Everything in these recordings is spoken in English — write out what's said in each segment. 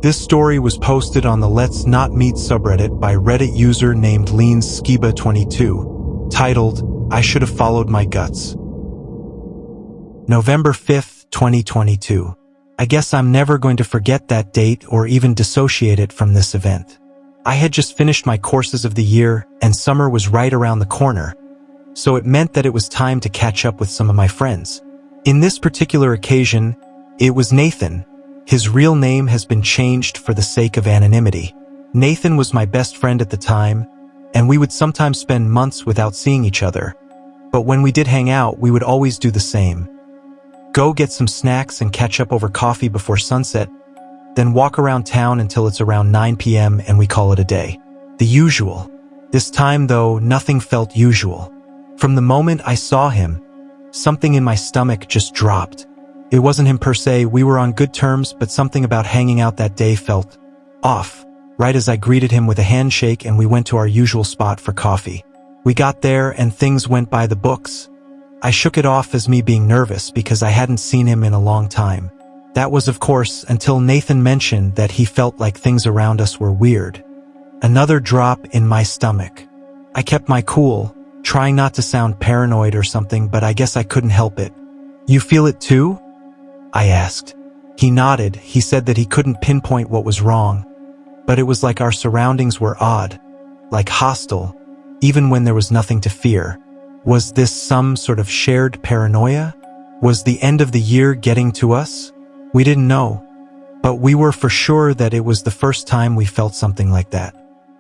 This story was posted on the Let's Not Meet subreddit by Reddit user named LeanSkiba22, titled, "I Should Have Followed My Guts." November 5th, 2022. I guess I'm never going to forget that date or even dissociate it from this event. I had just finished my courses of the year, and summer was right around the corner, so it meant that it was time to catch up with some of my friends. In this particular occasion, it was Nathan. His real name has been changed for the sake of anonymity. Nathan was my best friend at the time, and we would sometimes spend months without seeing each other. But when we did hang out, we would always do the same. Go get some snacks and catch up over coffee before sunset, then walk around town until it's around 9 p.m. and we call it a day. The usual. This time, though, nothing felt usual. From the moment I saw him, something in my stomach just dropped. It wasn't him per se, we were on good terms, but something about hanging out that day felt off. Right as I greeted him with a handshake and we went to our usual spot for coffee. We got there and things went by the books. I shook it off as me being nervous because I hadn't seen him in a long time. That was, of course, until Nathan mentioned that he felt like things around us were weird. Another drop in my stomach. I kept my cool, trying not to sound paranoid or something, but I guess I couldn't help it. "You feel it too?" I asked. He nodded. He said that he couldn't pinpoint what was wrong, but it was like our surroundings were odd, like hostile, even when there was nothing to fear. Was this some sort of shared paranoia? Was the end of the year getting to us? We didn't know, but we were for sure that it was the first time we felt something like that.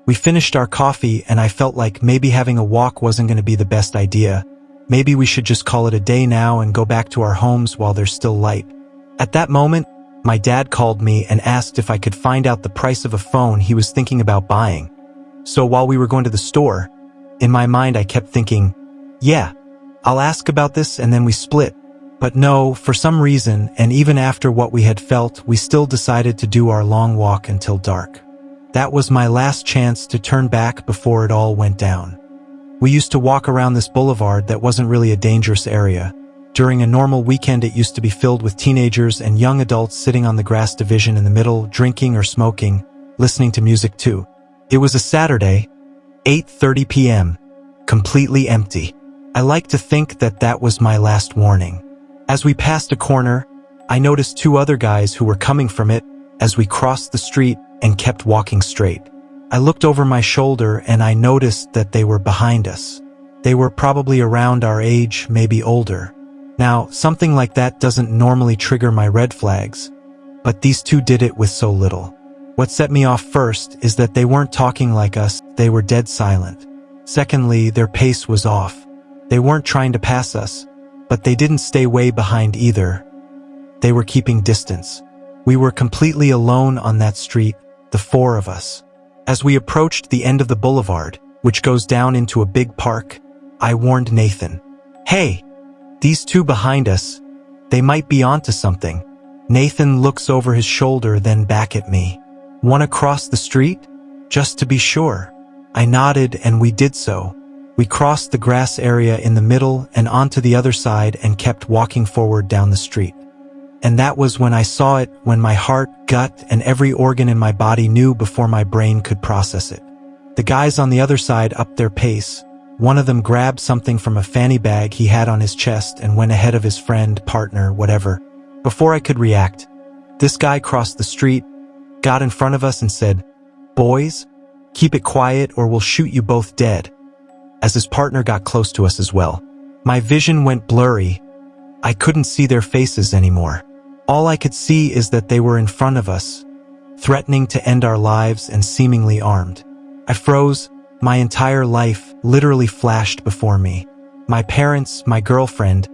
We finished our coffee and I felt like maybe having a walk wasn't going to be the best idea. Maybe we should just call it a day now and go back to our homes while there's still light. At that moment, my dad called me and asked if I could find out the price of a phone he was thinking about buying. So while we were going to the store, in my mind I kept thinking, yeah, I'll ask about this and then we split. But no, for some reason, and even after what we had felt, we still decided to do our long walk until dark. That was my last chance to turn back before it all went down. We used to walk around this boulevard that wasn't really a dangerous area. During a normal weekend, it used to be filled with teenagers and young adults sitting on the grass division in the middle, drinking or smoking, listening to music too. It was a Saturday, 8:30 p.m., completely empty. I like to think that that was my last warning. As we passed a corner, I noticed two other guys who were coming from it as we crossed the street and kept walking straight. I looked over my shoulder and I noticed that they were behind us. They were probably around our age, maybe older. Now, something like that doesn't normally trigger my red flags, but these two did it with so little. What set me off first is that they weren't talking like us, they were dead silent. Secondly, their pace was off. They weren't trying to pass us, but they didn't stay way behind either. They were keeping distance. We were completely alone on that street, the four of us. As we approached the end of the boulevard, which goes down into a big park, I warned Nathan, "Hey, these two behind us, they might be onto something." Nathan looks over his shoulder, then back at me. "Wanna cross the street? Just to be sure." I nodded and we did so. We crossed the grass area in the middle and onto the other side and kept walking forward down the street. And that was when I saw it, when my heart, gut, and every organ in my body knew before my brain could process it. The guys on the other side upped their pace. One of them grabbed something from a fanny bag he had on his chest and went ahead of his friend, partner, whatever. Before I could react, this guy crossed the street, got in front of us and said, "Boys, keep it quiet or we'll shoot you both dead," as his partner got close to us as well. My vision went blurry. I couldn't see their faces anymore. All I could see is that they were in front of us, threatening to end our lives and seemingly armed. I froze. My entire life literally flashed before me. My parents, my girlfriend,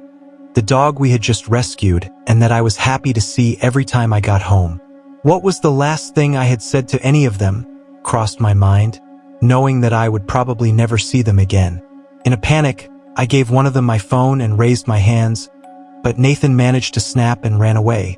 the dog we had just rescued, and that I was happy to see every time I got home. What was the last thing I had said to any of them crossed my mind, knowing that I would probably never see them again. In a panic, I gave one of them my phone and raised my hands, but Nathan managed to snap and ran away,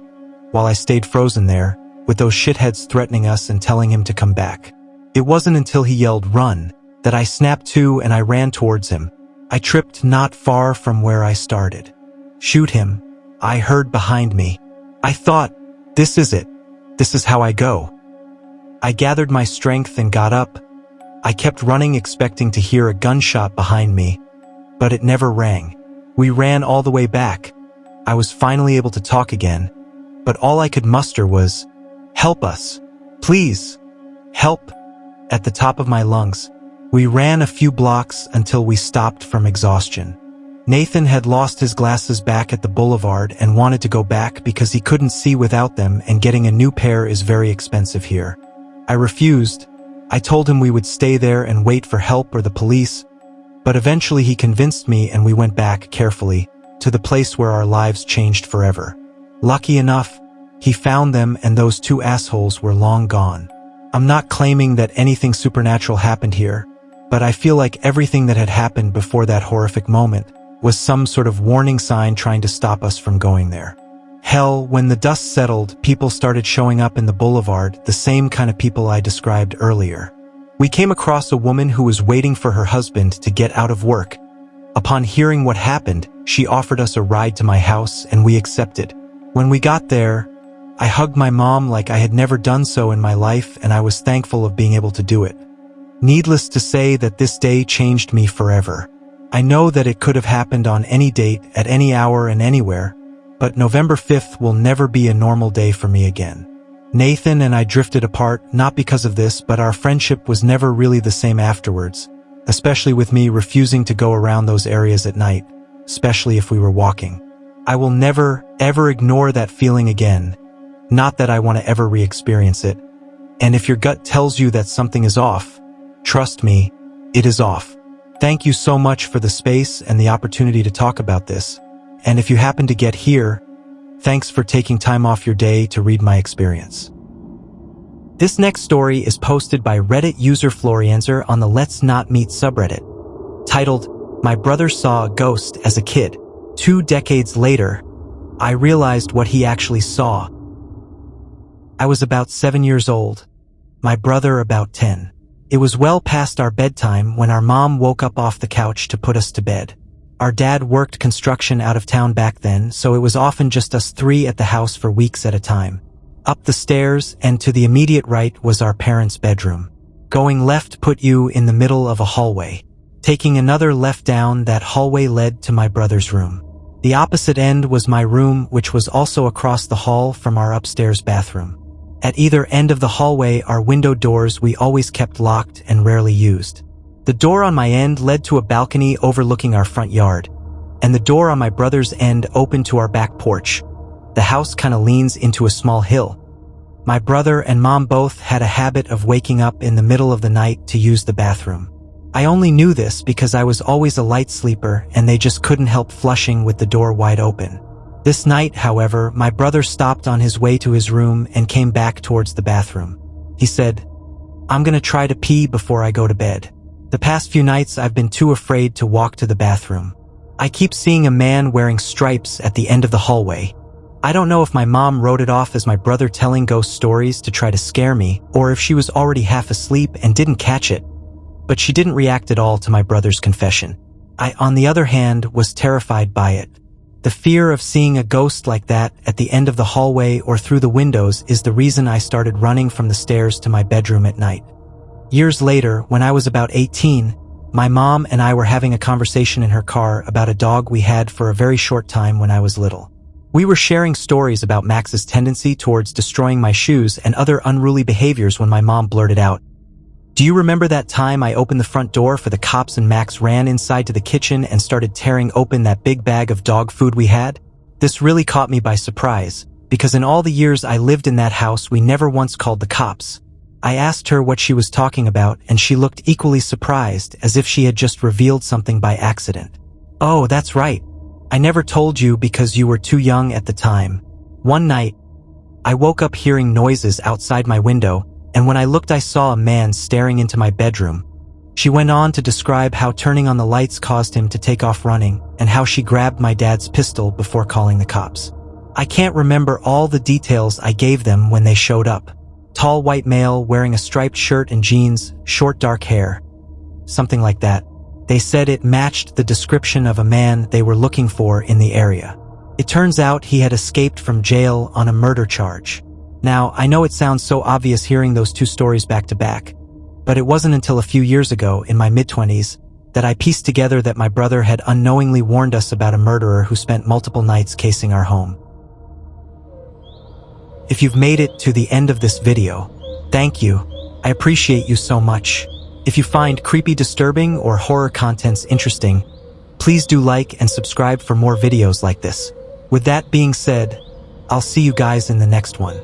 while I stayed frozen there, with those shitheads threatening us and telling him to come back. It wasn't until he yelled, "Run," that I snapped to and I ran towards him. I tripped not far from where I started. "Shoot him," I heard behind me. I thought, this is it. This is how I go. I gathered my strength and got up. I kept running, expecting to hear a gunshot behind me, but it never rang. We ran all the way back. I was finally able to talk again, but all I could muster was, "Help us. Please. Help," at the top of my lungs. We ran a few blocks until we stopped from exhaustion. Nathan had lost his glasses back at the boulevard and wanted to go back because he couldn't see without them, and getting a new pair is very expensive here. I refused. I told him we would stay there and wait for help or the police, but eventually he convinced me and we went back carefully to the place where our lives changed forever. Lucky enough, he found them and those two assholes were long gone. I'm not claiming that anything supernatural happened here, but I feel like everything that had happened before that horrific moment was some sort of warning sign trying to stop us from going there. Hell, when the dust settled, people started showing up in the boulevard, the same kind of people I described earlier. We came across a woman who was waiting for her husband to get out of work. Upon hearing what happened, she offered us a ride to my house and we accepted. When we got there, I hugged my mom like I had never done so in my life, and I was thankful of being able to do it. Needless to say that this day changed me forever. I know that it could have happened on any date, at any hour and anywhere, but November 5th will never be a normal day for me again. Nathan and I drifted apart, not because of this, but our friendship was never really the same afterwards, especially with me refusing to go around those areas at night, especially if we were walking. I will never, ever ignore that feeling again. Not that I want to ever re-experience it. And if your gut tells you that something is off, trust me, it is off. Thank you so much for the space and the opportunity to talk about this. And if you happen to get here, thanks for taking time off your day to read my experience. This next story is posted by Reddit user Florianzer on the Let's Not Meet subreddit, titled, "My brother saw a ghost as a kid. 2 decades later, I realized what he actually saw." I was about 7 years old, my brother about 10. It was well past our bedtime when our mom woke up off the couch to put us to bed. Our dad worked construction out of town back then, so it was often just us 3 at the house for weeks at a time. Up the stairs and to the immediate right was our parents' bedroom. Going left put you in the middle of a hallway. Taking another left down, that hallway led to my brother's room. The opposite end was my room, which was also across the hall from our upstairs bathroom. At either end of the hallway are window doors we always kept locked and rarely used. The door on my end led to a balcony overlooking our front yard, and the door on my brother's end opened to our back porch. The house kind of leans into a small hill. My brother and mom both had a habit of waking up in the middle of the night to use the bathroom. I only knew this because I was always a light sleeper and they just couldn't help flushing with the door wide open. This night, however, my brother stopped on his way to his room and came back towards the bathroom. He said, "I'm gonna try to pee before I go to bed. The past few nights I've been too afraid to walk to the bathroom. I keep seeing a man wearing stripes at the end of the hallway." I don't know if my mom wrote it off as my brother telling ghost stories to try to scare me, or if she was already half asleep and didn't catch it, but she didn't react at all to my brother's confession. I, on the other hand, was terrified by it. The fear of seeing a ghost like that at the end of the hallway or through the windows is the reason I started running from the stairs to my bedroom at night. Years later, when I was about 18, my mom and I were having a conversation in her car about a dog we had for a very short time when I was little. We were sharing stories about Max's tendency towards destroying my shoes and other unruly behaviors when my mom blurted out, "Do you remember that time I opened the front door for the cops and Max ran inside to the kitchen and started tearing open that big bag of dog food we had?" This really caught me by surprise, because in all the years I lived in that house we never once called the cops. I asked her what she was talking about and she looked equally surprised, as if she had just revealed something by accident. "Oh, that's right. I never told you because you were too young at the time. One night, I woke up hearing noises outside my window, and when I looked I saw a man staring into my bedroom." She went on to describe how turning on the lights caused him to take off running, and how she grabbed my dad's pistol before calling the cops. I can't remember all the details I gave them when they showed up. Tall white male wearing a striped shirt and jeans, short dark hair. Something like that. They said it matched the description of a man they were looking for in the area. It turns out he had escaped from jail on a murder charge. Now, I know it sounds so obvious hearing those two stories back to back, but it wasn't until a few years ago, in my mid-20s, that I pieced together that my brother had unknowingly warned us about a murderer who spent multiple nights casing our home. If you've made it to the end of this video, thank you. I appreciate you so much. If you find creepy, disturbing, or horror contents interesting, please do like and subscribe for more videos like this. With that being said, I'll see you guys in the next one.